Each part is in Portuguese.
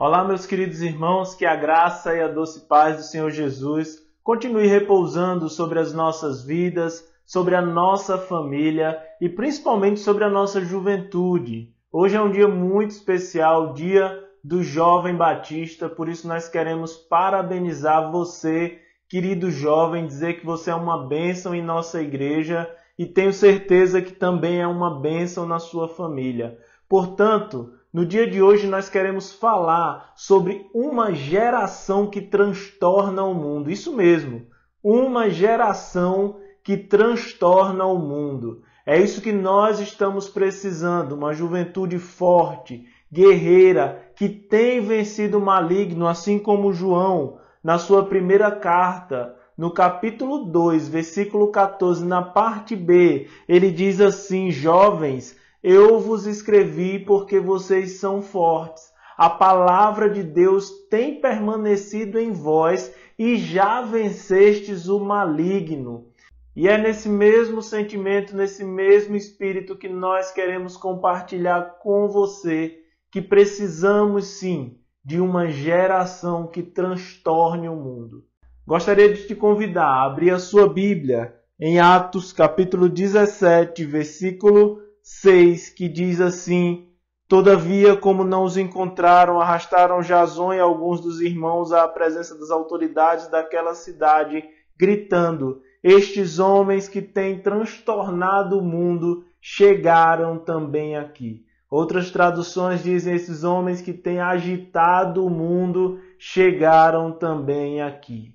Olá, meus queridos irmãos, que a graça e a doce paz do Senhor Jesus continue repousando sobre as nossas vidas, sobre a nossa família e principalmente sobre a nossa juventude. Hoje é um dia muito especial, dia do Jovem Batista, por isso nós queremos parabenizar você, querido jovem, dizer que você é uma bênção em nossa igreja e tenho certeza que também é uma bênção na sua família. Portanto, no dia de hoje nós queremos falar sobre uma geração que transtorna o mundo. Isso mesmo, uma geração que transtorna o mundo. É isso que nós estamos precisando, uma juventude forte, guerreira, que tem vencido o maligno, assim como João, na sua primeira carta, no capítulo 2, versículo 14, na parte B, ele diz assim: jovens, eu vos escrevi porque vocês são fortes. A palavra de Deus tem permanecido em vós e já vencestes o maligno. E é nesse mesmo sentimento, nesse mesmo espírito que nós queremos compartilhar com você que precisamos sim de uma geração que transtorne o mundo. Gostaria de te convidar a abrir a sua Bíblia em Atos capítulo 17, versículo 6, que diz assim: todavia, como não os encontraram, arrastaram Jasão e alguns dos irmãos à presença das autoridades daquela cidade, gritando: estes homens que têm transtornado o mundo chegaram também aqui. Outras traduções dizem: esses homens que têm agitado o mundo chegaram também aqui.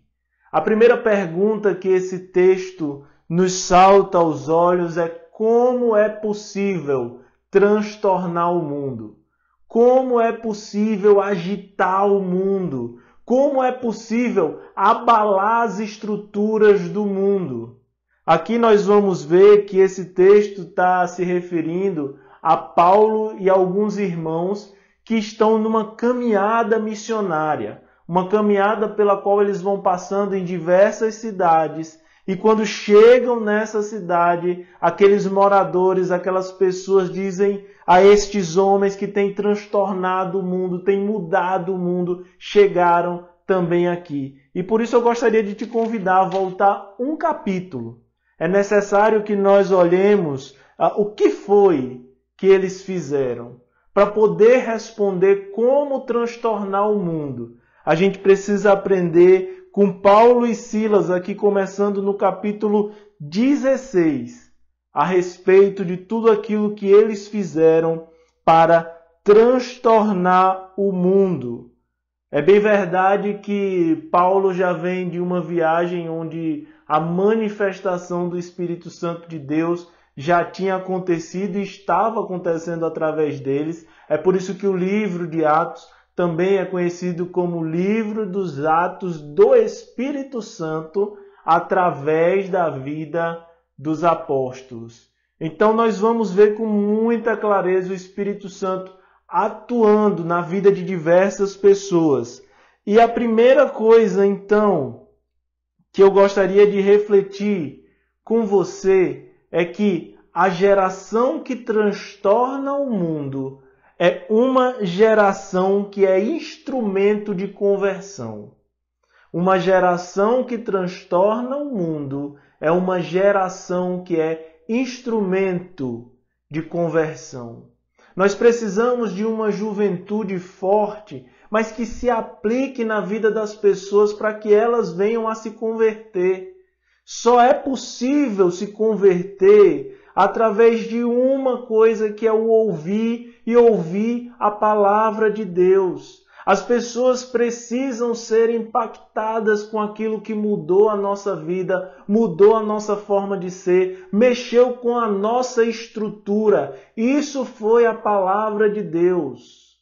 A primeira pergunta que esse texto nos salta aos olhos é: como é possível transtornar o mundo? Como é possível agitar o mundo? Como é possível abalar as estruturas do mundo? Aqui nós vamos ver que esse texto está se referindo a Paulo e alguns irmãos que estão numa caminhada missionária, uma caminhada pela qual eles vão passando em diversas cidades. E quando chegam nessa cidade, aqueles moradores, aquelas pessoas dizem a estes homens que têm transtornado o mundo, têm mudado o mundo, chegaram também aqui. E por isso eu gostaria de te convidar a voltar um capítulo. É necessário que nós olhemos o que foi que eles fizeram para poder responder como transtornar o mundo. A gente precisa aprender com Paulo e Silas, aqui começando no capítulo 16, a respeito de tudo aquilo que eles fizeram para transtornar o mundo. É bem verdade que Paulo já vem de uma viagem onde a manifestação do Espírito Santo de Deus já tinha acontecido e estava acontecendo através deles. É por isso que o livro de Atos também é conhecido como livro dos Atos do Espírito Santo através da vida dos apóstolos. Então nós vamos ver com muita clareza o Espírito Santo atuando na vida de diversas pessoas. E a primeira coisa, então, que eu gostaria de refletir com você é que a geração que transtorna o mundo é uma geração que é instrumento de conversão. Uma geração que transtorna o mundo é uma geração que é instrumento de conversão. Nós precisamos de uma juventude forte, mas que se aplique na vida das pessoas para que elas venham a se converter. Só é possível se converter através de uma coisa, que é o ouvir e ouvir a palavra de Deus. As pessoas precisam ser impactadas com aquilo que mudou a nossa vida, mudou a nossa forma de ser, mexeu com a nossa estrutura. Isso foi a palavra de Deus.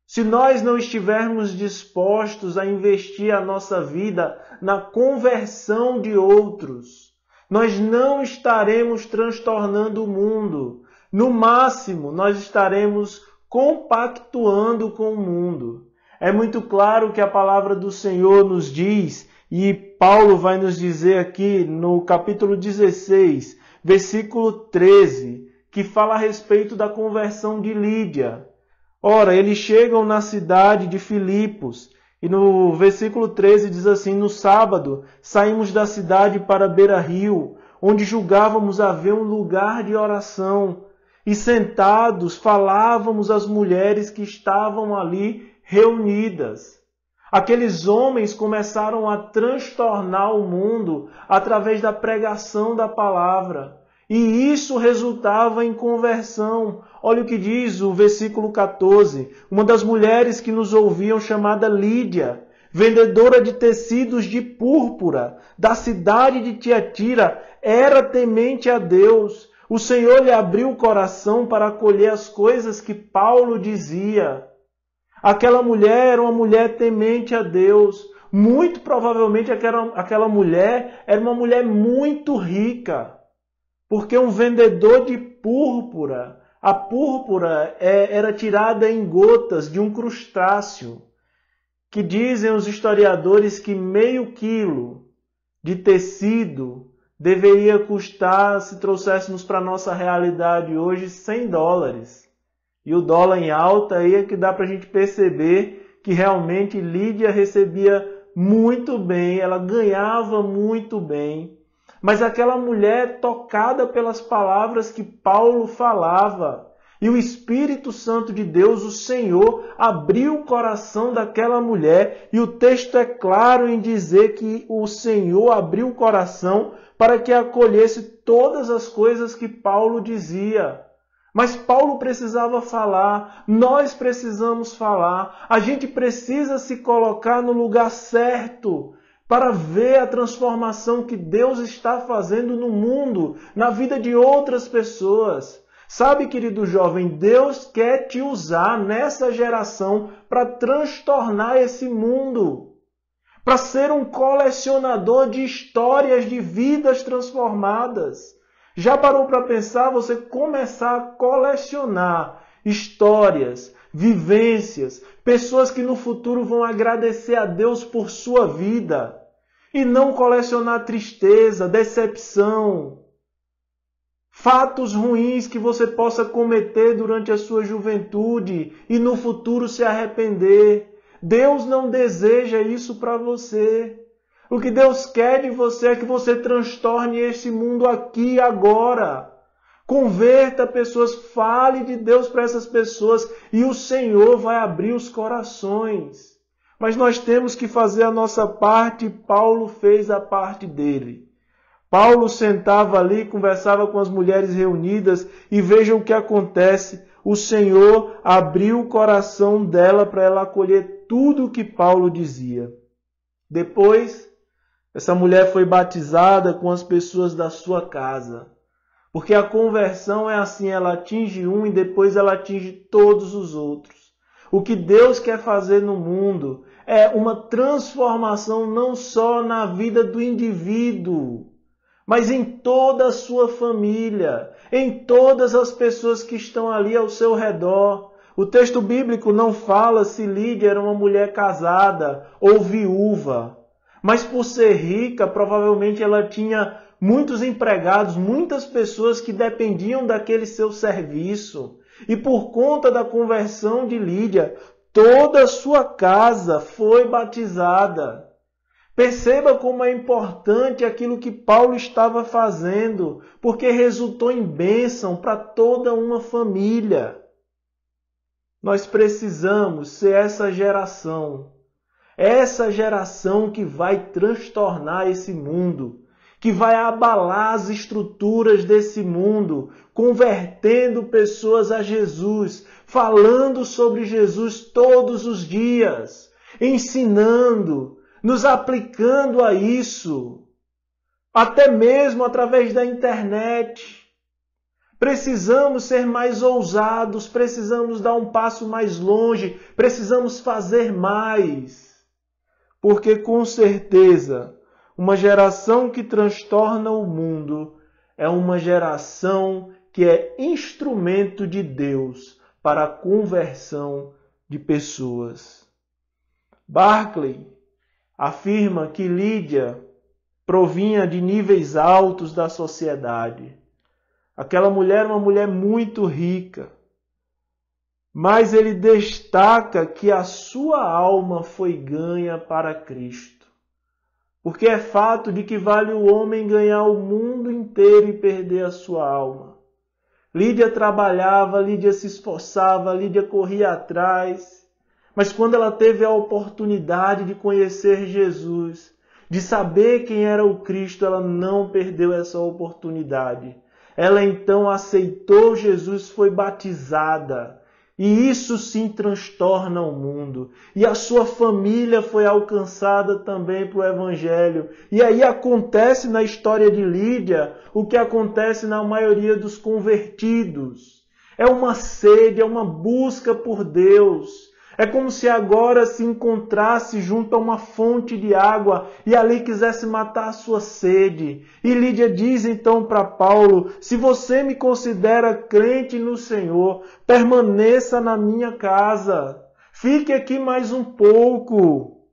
Se nós não estivermos dispostos a investir a nossa vida na conversão de outros, nós não estaremos transtornando o mundo. No máximo, nós estaremos compactuando com o mundo. É muito claro que a palavra do Senhor nos diz, e Paulo vai nos dizer aqui no capítulo 16, versículo 13, que fala a respeito da conversão de Lídia. Ora, eles chegam na cidade de Filipos, e no versículo 13 diz assim: no sábado saímos da cidade para Beira-Rio, onde julgávamos haver um lugar de oração, e sentados falávamos às mulheres que estavam ali reunidas. Aqueles homens começaram a transtornar o mundo através da pregação da palavra. E isso resultava em conversão. Olha o que diz o versículo 14. Uma das mulheres que nos ouviam, chamada Lídia, vendedora de tecidos de púrpura, da cidade de Tiatira, era temente a Deus. O Senhor lhe abriu o coração para acolher as coisas que Paulo dizia. Aquela mulher era uma mulher temente a Deus. Muito provavelmente aquela mulher era uma mulher muito rica. Porque um vendedor de púrpura, a púrpura era tirada em gotas de um crustáceo, que dizem os historiadores que meio quilo de tecido deveria custar, se trouxéssemos para a nossa realidade hoje, $100. E o dólar em alta aí é que dá para a gente perceber que realmente Lídia recebia muito bem, ela ganhava muito bem. Mas aquela mulher, tocada pelas palavras que Paulo falava, e o Espírito Santo de Deus, o Senhor, abriu o coração daquela mulher, e o texto é claro em dizer que o Senhor abriu o coração para que acolhesse todas as coisas que Paulo dizia. Mas Paulo precisava falar, nós precisamos falar, a gente precisa se colocar no lugar certo, para ver a transformação que Deus está fazendo no mundo, na vida de outras pessoas. Sabe, querido jovem, Deus quer te usar nessa geração para transtornar esse mundo, para ser um colecionador de histórias de vidas transformadas. Já parou para pensar você começar a colecionar histórias, vivências, pessoas que no futuro vão agradecer a Deus por sua vida? E não colecionar tristeza, decepção, fatos ruins que você possa cometer durante a sua juventude e no futuro se arrepender. Deus não deseja isso para você. O que Deus quer de você é que você transtorne esse mundo aqui e agora. Converta pessoas, fale de Deus para essas pessoas e o Senhor vai abrir os corações. Mas nós temos que fazer a nossa parte e Paulo fez a parte dele. Paulo sentava ali, conversava com as mulheres reunidas e veja o que acontece. O Senhor abriu o coração dela para ela acolher tudo o que Paulo dizia. Depois, essa mulher foi batizada com as pessoas da sua casa. Porque a conversão é assim, ela atinge um e depois ela atinge todos os outros. O que Deus quer fazer no mundo é uma transformação não só na vida do indivíduo, mas em toda a sua família, em todas as pessoas que estão ali ao seu redor. O texto bíblico não fala se Lídia era uma mulher casada ou viúva, mas por ser rica, provavelmente ela tinha muitos empregados, muitas pessoas que dependiam daquele seu serviço. E por conta da conversão de Lídia, toda a sua casa foi batizada. Perceba como é importante aquilo que Paulo estava fazendo, porque resultou em bênção para toda uma família. Nós precisamos ser essa geração que vai transtornar esse mundo, que vai abalar as estruturas desse mundo, convertendo pessoas a Jesus, falando sobre Jesus todos os dias, ensinando, nos aplicando a isso, até mesmo através da internet. Precisamos ser mais ousados, precisamos dar um passo mais longe, precisamos fazer mais, porque com certeza uma geração que transtorna o mundo é uma geração que é instrumento de Deus para a conversão de pessoas. Barclay afirma que Lídia provinha de níveis altos da sociedade. Aquela mulher era uma mulher muito rica. mas ele destaca que a sua alma foi ganha para Cristo. Porque é fato de que vale o homem ganhar o mundo inteiro e perder a sua alma. Lídia trabalhava, Lídia se esforçava, Lídia corria atrás. Mas quando ela teve a oportunidade de conhecer Jesus, de saber quem era o Cristo, ela não perdeu essa oportunidade. Ela então aceitou Jesus, foi batizada. E isso sim transtorna o mundo. E a sua família foi alcançada também para o Evangelho. E aí acontece na história de Lídia o que acontece na maioria dos convertidos. É uma sede, é uma busca por Deus. É como se agora se encontrasse junto a uma fonte de água e ali quisesse matar a sua sede. E Lídia diz então para Paulo: se você me considera crente no Senhor, permaneça na minha casa. Fique aqui mais um pouco.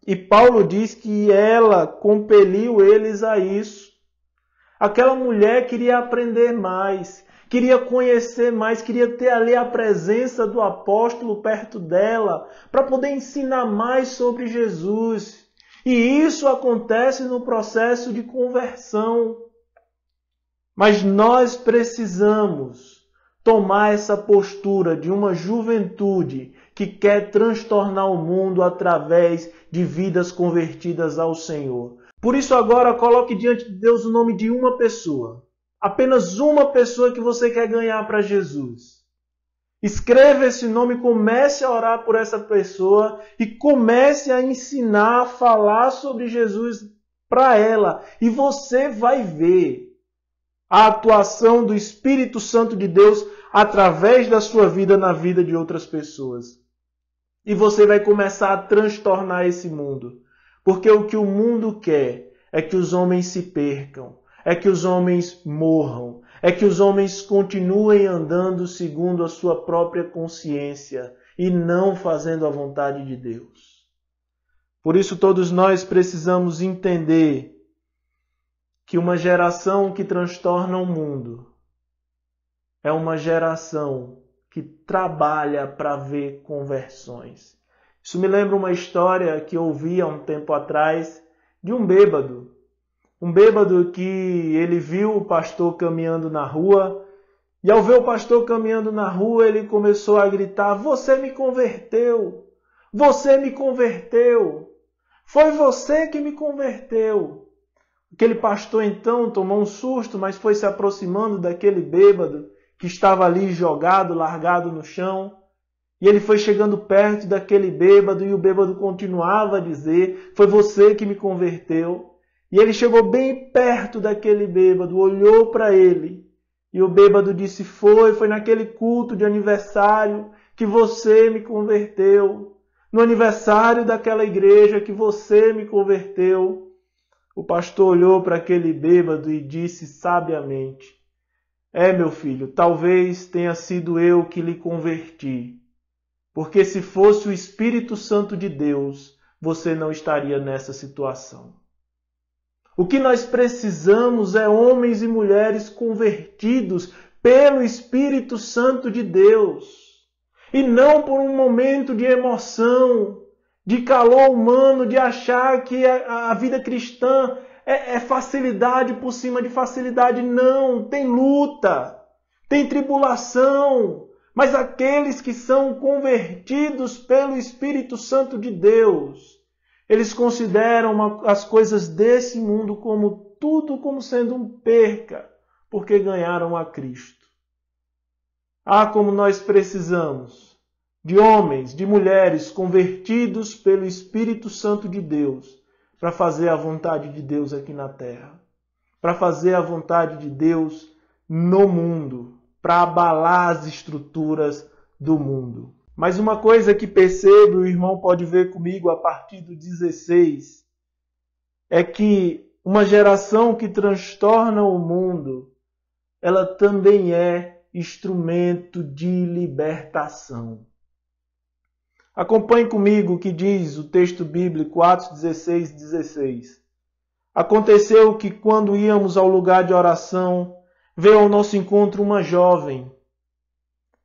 E Paulo diz que ela compeliu eles a isso. Aquela mulher queria aprender mais. Queria conhecer mais, queria ter ali a presença do apóstolo perto dela, para poder ensinar mais sobre Jesus. E isso acontece no processo de conversão. Mas nós precisamos tomar essa postura de uma juventude que quer transtornar o mundo através de vidas convertidas ao Senhor. Por isso agora coloque diante de Deus o nome de uma pessoa. Apenas uma pessoa que você quer ganhar para Jesus. Escreva esse nome, comece a orar por essa pessoa e comece a ensinar, a falar sobre Jesus para ela. E você vai ver a atuação do Espírito Santo de Deus através da sua vida na vida de outras pessoas. E você vai começar a transtornar esse mundo. Porque o que o mundo quer é que os homens se percam. É que os homens morram, é que os homens continuem andando segundo a sua própria consciência e não fazendo a vontade de Deus. Por isso todos nós precisamos entender que uma geração que transtorna o mundo é uma geração que trabalha para ver conversões. Isso me lembra uma história que eu ouvi há um tempo atrás de um bêbado. Um bêbado que ele viu o pastor caminhando na rua, e ao ver o pastor caminhando na rua, ele começou a gritar: "Você me converteu! Você me converteu! Foi você que me converteu!" Aquele pastor então tomou um susto, mas foi se aproximando daquele bêbado que estava ali jogado, largado no chão. E ele foi chegando perto daquele bêbado e o bêbado continuava a dizer: "Foi você que me converteu." E ele chegou bem perto daquele bêbado, olhou para ele. E o bêbado disse: Foi naquele culto de aniversário que você me converteu. No aniversário daquela igreja que você me converteu. O pastor olhou para aquele bêbado e disse sabiamente: meu filho, talvez tenha sido eu que lhe converti. Porque se fosse o Espírito Santo de Deus, você não estaria nessa situação. O que nós precisamos é homens e mulheres convertidos pelo Espírito Santo de Deus. E não por um momento de emoção, de calor humano, de achar que a vida cristã é facilidade por cima de facilidade. Não, tem luta, tem tribulação. Mas aqueles que são convertidos pelo Espírito Santo de Deus, eles consideram as coisas desse mundo como tudo como sendo um perca, porque ganharam a Cristo. Como nós precisamos de homens, de mulheres convertidos pelo Espírito Santo de Deus para fazer a vontade de Deus aqui na terra, para fazer a vontade de Deus no mundo, para abalar as estruturas do mundo. Mas uma coisa que percebo, o irmão pode ver comigo a partir do 16, é que uma geração que transtorna o mundo, ela também é instrumento de libertação. Acompanhe comigo o que diz o texto bíblico, Atos 16. Aconteceu que quando íamos ao lugar de oração, veio ao nosso encontro uma jovem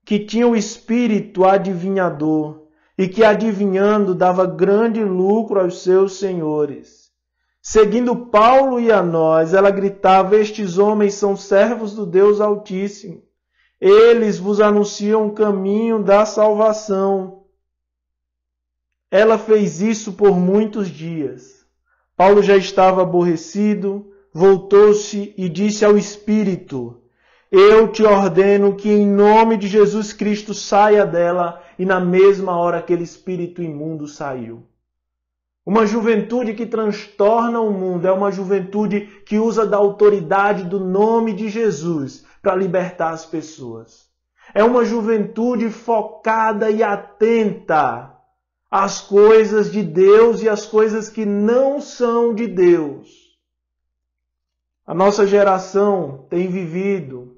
que tinha o espírito adivinhador e que, adivinhando, dava grande lucro aos seus senhores. Seguindo Paulo e a nós, ela gritava: estes homens são servos do Deus Altíssimo. Eles vos anunciam o caminho da salvação. Ela fez isso por muitos dias. Paulo já estava aborrecido, voltou-se e disse ao Espírito: eu te ordeno que em nome de Jesus Cristo saia dela. E na mesma hora aquele espírito imundo saiu. Uma juventude que transtorna o mundo é uma juventude que usa da autoridade do nome de Jesus para libertar as pessoas. É uma juventude focada e atenta às coisas de Deus e às coisas que não são de Deus. A nossa geração tem vivido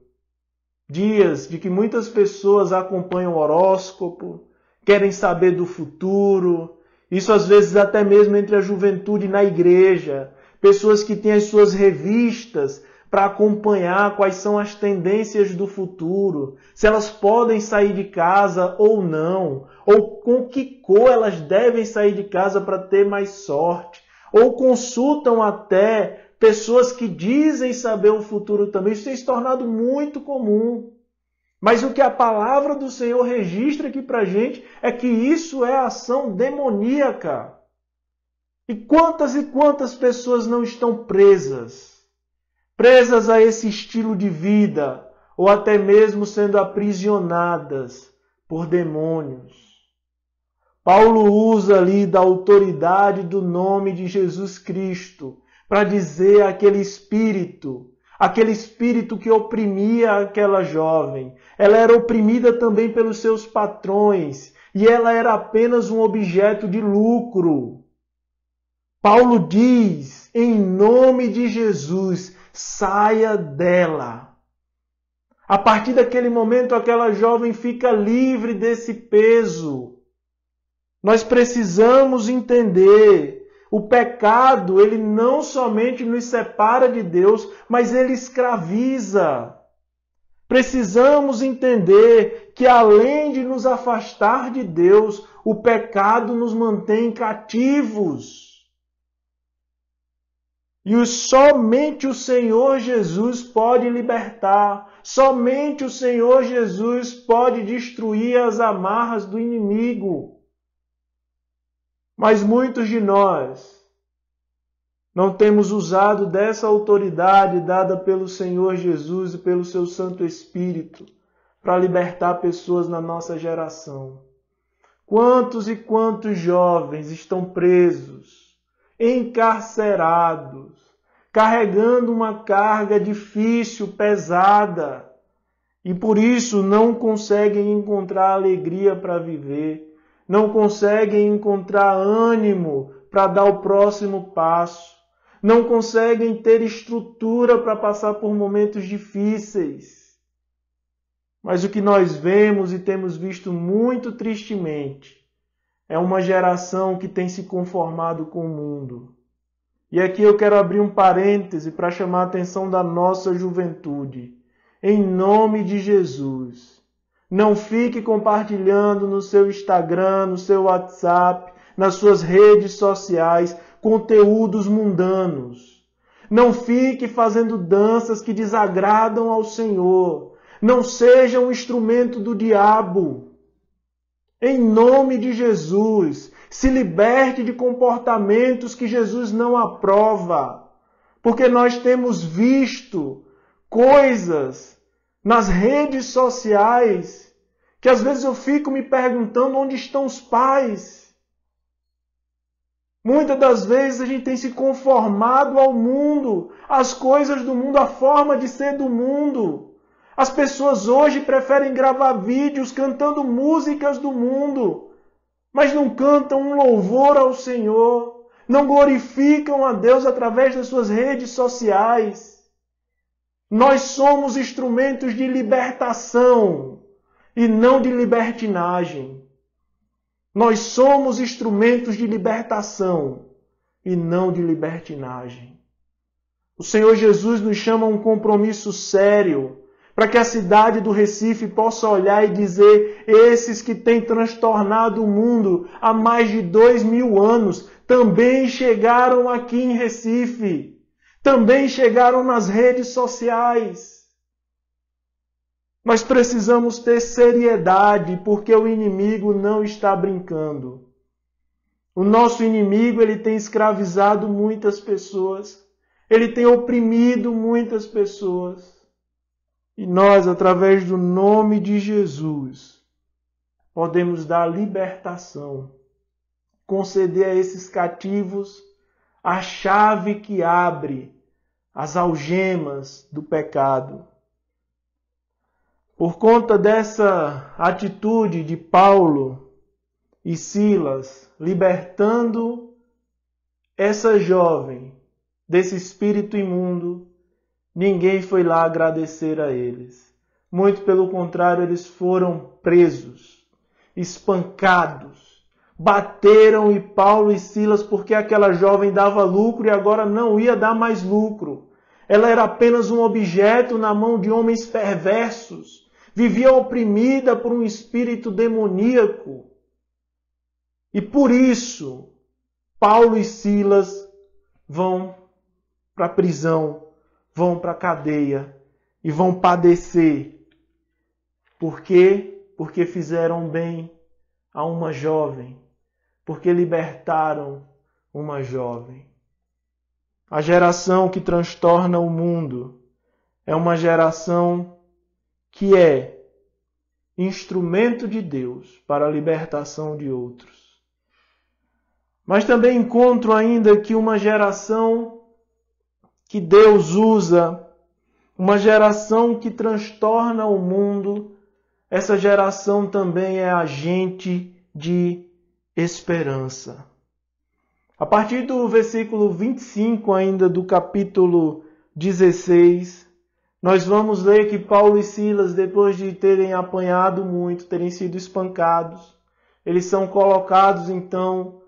dias de que muitas pessoas acompanham o horóscopo, querem saber do futuro. Isso às vezes até mesmo entre a juventude na igreja. Pessoas que têm as suas revistas para acompanhar quais são as tendências do futuro, se elas podem sair de casa ou não, ou com que cor elas devem sair de casa para ter mais sorte, ou consultam até pessoas que dizem saber o futuro também. Isso tem se tornado muito comum. Mas o que a palavra do Senhor registra aqui para a gente é que isso é ação demoníaca. E quantas pessoas não estão presas a esse estilo de vida, ou até mesmo sendo aprisionadas por demônios. Paulo usa ali da autoridade do nome de Jesus Cristo para dizer aquele espírito que oprimia aquela jovem. Ela era oprimida também pelos seus patrões e ela era apenas um objeto de lucro. Paulo diz, em nome de Jesus, saia dela. A partir daquele momento, aquela jovem fica livre desse peso. Nós precisamos entender. O pecado, ele não somente nos separa de Deus, mas ele escraviza. Precisamos entender que além de nos afastar de Deus, o pecado nos mantém cativos. E somente o Senhor Jesus pode libertar. Somente o Senhor Jesus pode destruir as amarras do inimigo. Mas muitos de nós não temos usado dessa autoridade dada pelo Senhor Jesus e pelo seu Santo Espírito para libertar pessoas na nossa geração. Quantos e quantos jovens estão presos, encarcerados, carregando uma carga difícil, pesada, e por isso não conseguem encontrar alegria para viver. Não conseguem encontrar ânimo para dar o próximo passo. Não conseguem ter estrutura para passar por momentos difíceis. Mas o que nós vemos e temos visto muito tristemente é uma geração que tem se conformado com o mundo. E aqui eu quero abrir um parêntese para chamar a atenção da nossa juventude. Em nome de Jesus. Não fique compartilhando no seu Instagram, no seu WhatsApp, nas suas redes sociais, conteúdos mundanos. Não fique fazendo danças que desagradam ao Senhor. Não seja um instrumento do diabo. Em nome de Jesus, se liberte de comportamentos que Jesus não aprova. Porque nós temos visto coisas nas redes sociais, que às vezes eu fico me perguntando onde estão os pais. Muitas das vezes a gente tem se conformado ao mundo, às coisas do mundo, à forma de ser do mundo. As pessoas hoje preferem gravar vídeos cantando músicas do mundo, mas não cantam um louvor ao Senhor, não glorificam a Deus através das suas redes sociais. Nós somos instrumentos de libertação e não de libertinagem. Nós somos instrumentos de libertação e não de libertinagem. O Senhor Jesus nos chama a um compromisso sério para que a cidade do Recife possa olhar e dizer: esses que têm transtornado o mundo há mais de 2000 anos também chegaram aqui em Recife, também chegaram nas redes sociais. Nós precisamos ter seriedade, porque o inimigo não está brincando. O nosso inimigo, ele tem escravizado muitas pessoas, ele tem oprimido muitas pessoas. E nós, através do nome de Jesus, podemos dar libertação, conceder a esses cativos a chave que abre as algemas do pecado. Por conta dessa atitude de Paulo e Silas, libertando essa jovem desse espírito imundo, ninguém foi lá agradecer a eles. Muito pelo contrário, eles foram presos, espancados, bateram em Paulo e Silas porque aquela jovem dava lucro e agora não ia dar mais lucro. Ela era apenas um objeto na mão de homens perversos, vivia oprimida por um espírito demoníaco. E por isso, Paulo e Silas vão para a prisão, vão para a cadeia e vão padecer. Por quê? Porque fizeram bem a uma jovem, porque libertaram uma jovem. A geração que transtorna o mundo é uma geração que é instrumento de Deus para a libertação de outros. Mas também encontro ainda que uma geração que Deus usa, uma geração que transtorna o mundo, essa geração também é agente de esperança. A partir do versículo 25 ainda do capítulo 16, nós vamos ler que Paulo e Silas, depois de terem apanhado muito, terem sido espancados, eles são colocados então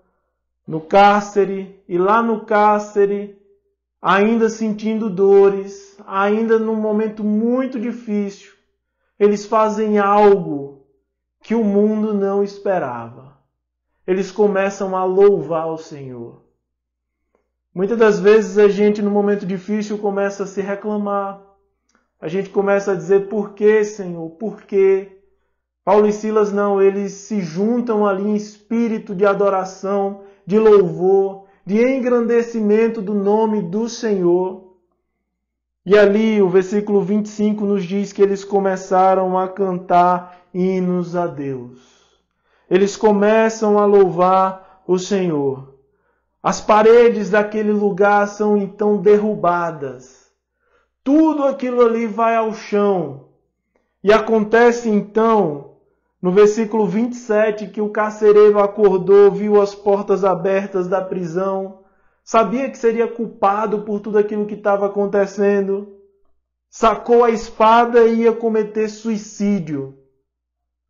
no cárcere, e lá no cárcere, ainda sentindo dores, ainda num momento muito difícil, eles fazem algo que o mundo não esperava. Eles começam a louvar o Senhor. Muitas das vezes a gente, no momento difícil, começa a se reclamar. A gente começa a dizer: por que, Senhor? Por quê? Paulo e Silas não, eles se juntam ali em espírito de adoração, de louvor, de engrandecimento do nome do Senhor. E ali o versículo 25 nos diz que eles começaram a cantar hinos a Deus. Eles começam a louvar o Senhor. As paredes daquele lugar são então derrubadas. Tudo aquilo ali vai ao chão. E acontece então, no versículo 27, que o carcereiro acordou, viu as portas abertas da prisão, sabia que seria culpado por tudo aquilo que estava acontecendo, sacou a espada e ia cometer suicídio.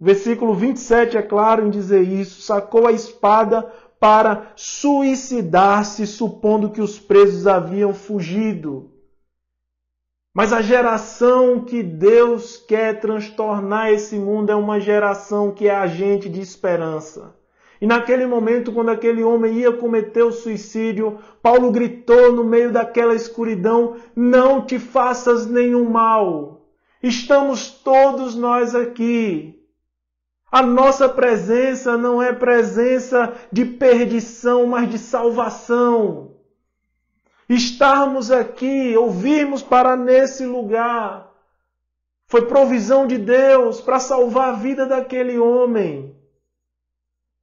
Versículo 27 é claro em dizer isso, sacou a espada para suicidar-se, supondo que os presos haviam fugido. Mas a geração que Deus quer transtornar esse mundo é uma geração que é agente de esperança. E naquele momento, quando aquele homem ia cometer o suicídio, Paulo gritou no meio daquela escuridão: não te faças nenhum mal. Estamos todos nós aqui. A nossa presença não é presença de perdição, mas de salvação. Estarmos aqui, ouvirmos parar nesse lugar, foi provisão de Deus para salvar a vida daquele homem.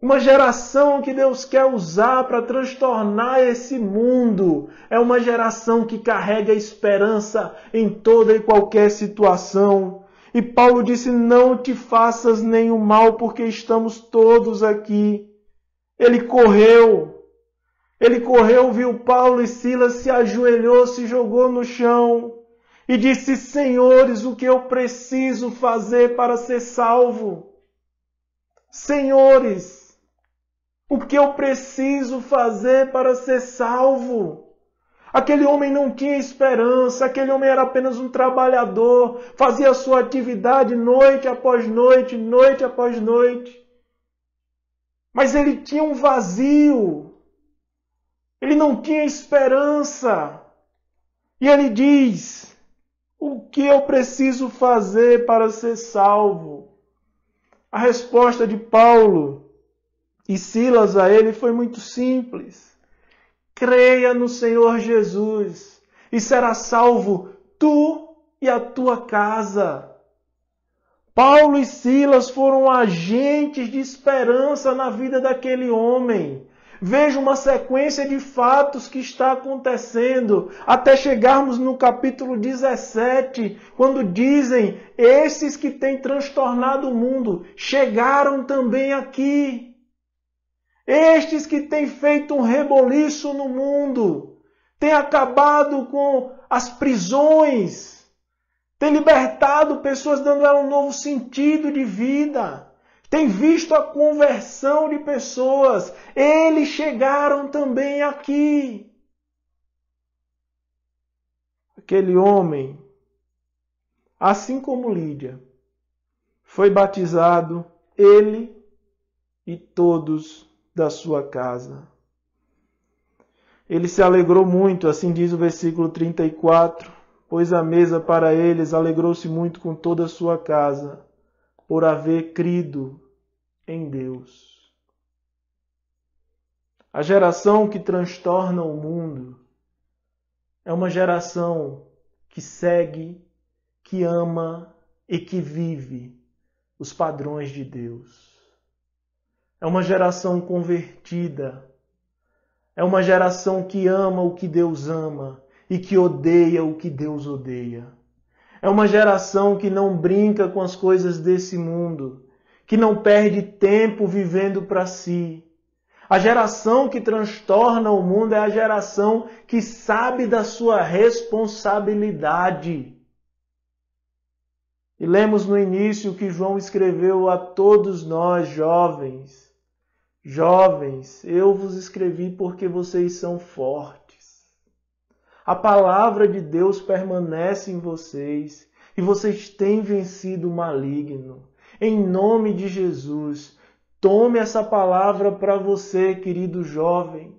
Uma geração que Deus quer usar para transtornar esse mundo é uma geração que carrega esperança em toda e qualquer situação. E Paulo disse: não te faças nenhum mal, porque estamos todos aqui. Ele correu, viu Paulo e Silas, se ajoelhou, se jogou no chão e disse: Senhores, o que eu preciso fazer para ser salvo? Senhores, o que eu preciso fazer para ser salvo? Aquele homem não tinha esperança, aquele homem era apenas um trabalhador, fazia sua atividade noite após noite, noite após noite. Mas ele tinha um vazio, ele não tinha esperança. E ele diz: o que eu preciso fazer para ser salvo? A resposta de Paulo e Silas a ele foi muito simples. Creia no Senhor Jesus e será salvo tu e a tua casa. Paulo e Silas foram agentes de esperança na vida daquele homem. Veja uma sequência de fatos que está acontecendo até chegarmos no capítulo 17, quando dizem: esses que têm transtornado o mundo chegaram também aqui. Estes que têm feito um reboliço no mundo, têm acabado com as prisões, têm libertado pessoas, dando a elas um novo sentido de vida, têm visto a conversão de pessoas. Eles chegaram também aqui. Aquele homem, assim como Lídia, foi batizado, ele e todos da sua casa. Ele se alegrou muito, assim diz o versículo 34, pôs a mesa para eles, alegrou-se muito com toda a sua casa, por haver crido em Deus. A geração que transtorna o mundo é uma geração que segue, que ama e que vive os padrões de Deus. É uma geração convertida. É uma geração que ama o que Deus ama e que odeia o que Deus odeia. É uma geração que não brinca com as coisas desse mundo, que não perde tempo vivendo para si. A geração que transtorna o mundo é a geração que sabe da sua responsabilidade. E lemos no início que João escreveu a todos nós, jovens. Jovens, eu vos escrevi porque vocês são fortes. A palavra de Deus permanece em vocês e vocês têm vencido o maligno. Em nome de Jesus, tome essa palavra para você, querido jovem.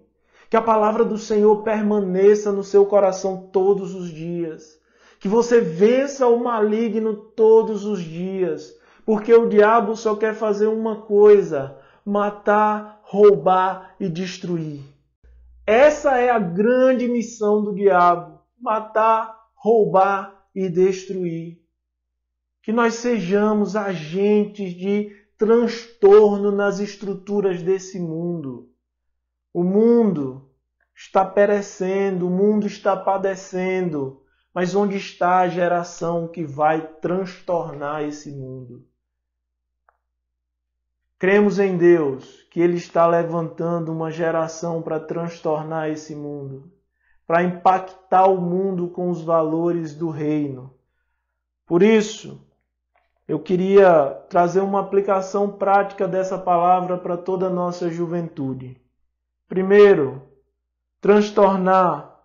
Que a palavra do Senhor permaneça no seu coração todos os dias. Que você vença o maligno todos os dias. Porque o diabo só quer fazer uma coisa: matar, roubar e destruir. Essa é a grande missão do diabo: matar, roubar e destruir. Que nós sejamos agentes de transtorno nas estruturas desse mundo. O mundo está perecendo, o mundo está padecendo, mas onde está a geração que vai transtornar esse mundo? Cremos em Deus, que Ele está levantando uma geração para transtornar esse mundo, para impactar o mundo com os valores do reino. Por isso, eu queria trazer uma aplicação prática dessa palavra para toda a nossa juventude. Primeiro, transtornar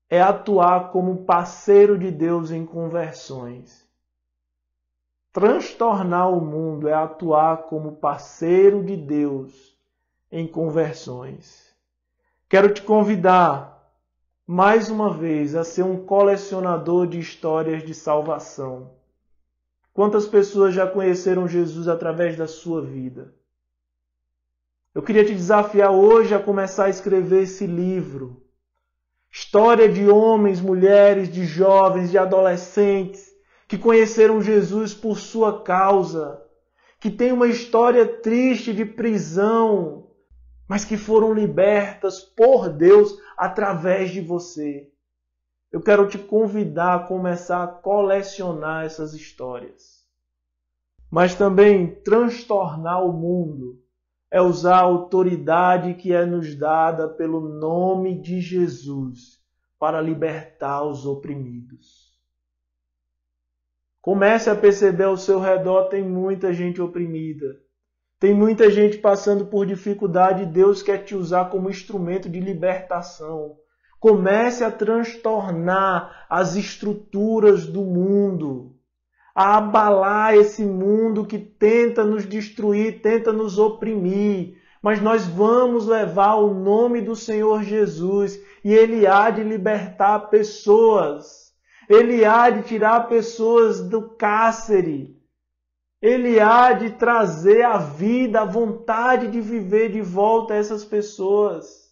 é atuar como parceiro de Deus em conversões. Transtornar o mundo é atuar como parceiro de Deus em conversões. Quero te convidar, mais uma vez, a ser um colecionador de histórias de salvação. Quantas pessoas já conheceram Jesus através da sua vida? Eu queria te desafiar hoje a começar a escrever esse livro. História de homens, mulheres, de jovens, de adolescentes que conheceram Jesus por sua causa, que têm uma história triste de prisão, mas que foram libertas por Deus através de você. Eu quero te convidar a começar a colecionar essas histórias. Mas também transtornar o mundo é usar a autoridade que é nos dada pelo nome de Jesus para libertar os oprimidos. Comece a perceber ao seu redor, tem muita gente oprimida. Tem muita gente passando por dificuldade e Deus quer te usar como instrumento de libertação, Comece a transtornar as estruturas do mundo, a abalar esse mundo que tenta nos destruir, tenta nos oprimir. Mas nós vamos levar o nome do Senhor Jesus e Ele há de libertar pessoas. Ele há de tirar pessoas do cárcere. Ele há de trazer a vida, a vontade de viver de volta a essas pessoas.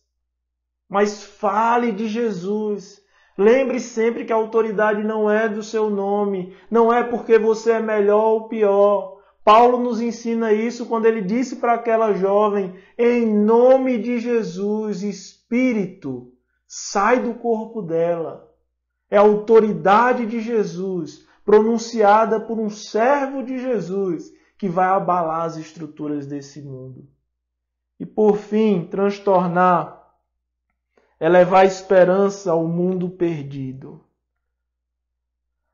Mas fale de Jesus. Lembre sempre que a autoridade não é do seu nome, não é porque você é melhor ou pior. Paulo nos ensina isso quando ele disse para aquela jovem, em nome de Jesus, espírito, sai do corpo dela. É a autoridade de Jesus, pronunciada por um servo de Jesus, que vai abalar as estruturas desse mundo. E por fim, transtornar é levar esperança ao mundo perdido.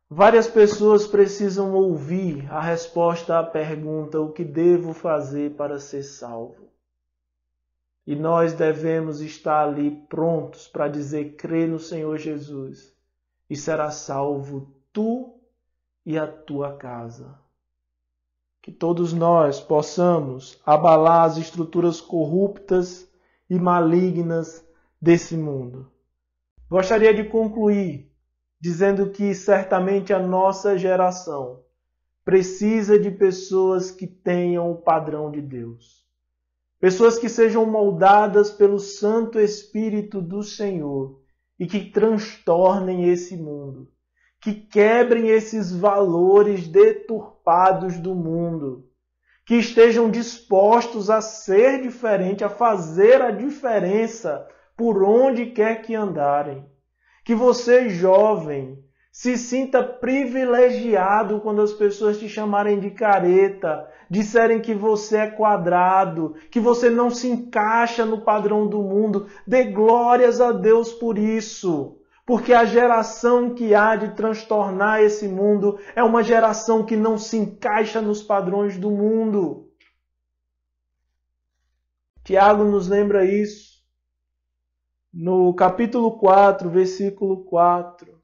Várias pessoas precisam ouvir a resposta à pergunta: o que devo fazer para ser salvo? E nós devemos estar ali prontos para dizer: crê no Senhor Jesus e serás salvo tu e a tua casa. Que todos nós possamos abalar as estruturas corruptas e malignas desse mundo. Gostaria de concluir dizendo que certamente a nossa geração precisa de pessoas que tenham o padrão de Deus. Pessoas que sejam moldadas pelo Santo Espírito do Senhor e que transtornem esse mundo, que quebrem esses valores deturpados do mundo, que estejam dispostos a ser diferente, a fazer a diferença por onde quer que andarem. Que você, jovem, se sinta privilegiado quando as pessoas te chamarem de careta, disserem que você é quadrado, que você não se encaixa no padrão do mundo. Dê glórias a Deus por isso, porque a geração que há de transtornar esse mundo é uma geração que não se encaixa nos padrões do mundo. Tiago nos lembra isso no capítulo 4, versículo 4,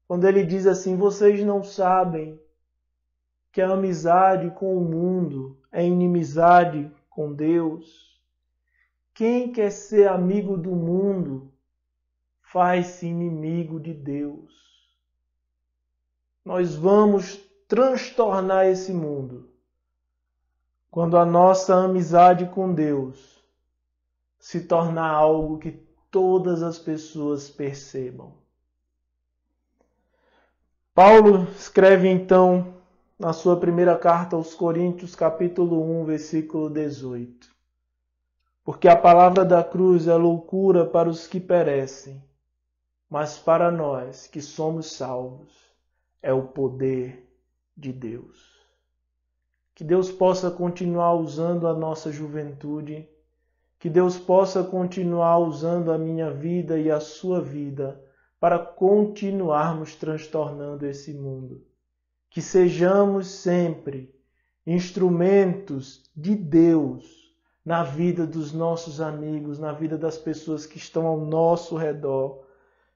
quando ele diz assim: vocês não sabem que a amizade com o mundo é inimizade com Deus? Quem quer ser amigo do mundo faz-se inimigo de Deus. Nós vamos transtornar esse mundo quando a nossa amizade com Deus se tornar algo que todas as pessoas percebam. Paulo escreve então na sua primeira carta aos Coríntios, capítulo 1, versículo 18. Porque a palavra da cruz é loucura para os que perecem, mas para nós que somos salvos é o poder de Deus. Que Deus possa continuar usando a nossa juventude, que Deus possa continuar usando a minha vida e a sua vida para continuarmos transtornando esse mundo. Que sejamos sempre instrumentos de Deus na vida dos nossos amigos, na vida das pessoas que estão ao nosso redor.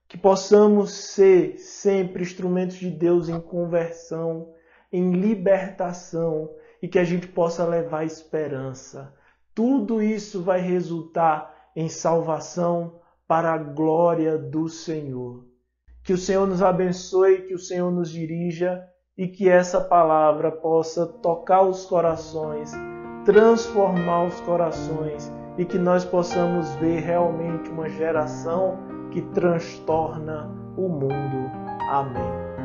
Que possamos ser sempre instrumentos de Deus em conversão, em libertação, e que a gente possa levar esperança. Tudo isso vai resultar em salvação para a glória do Senhor. Que o Senhor nos abençoe, que o Senhor nos dirija e que essa palavra possa tocar os corações, transformar os corações e que nós possamos ver realmente uma geração que transtorna o mundo. Amém.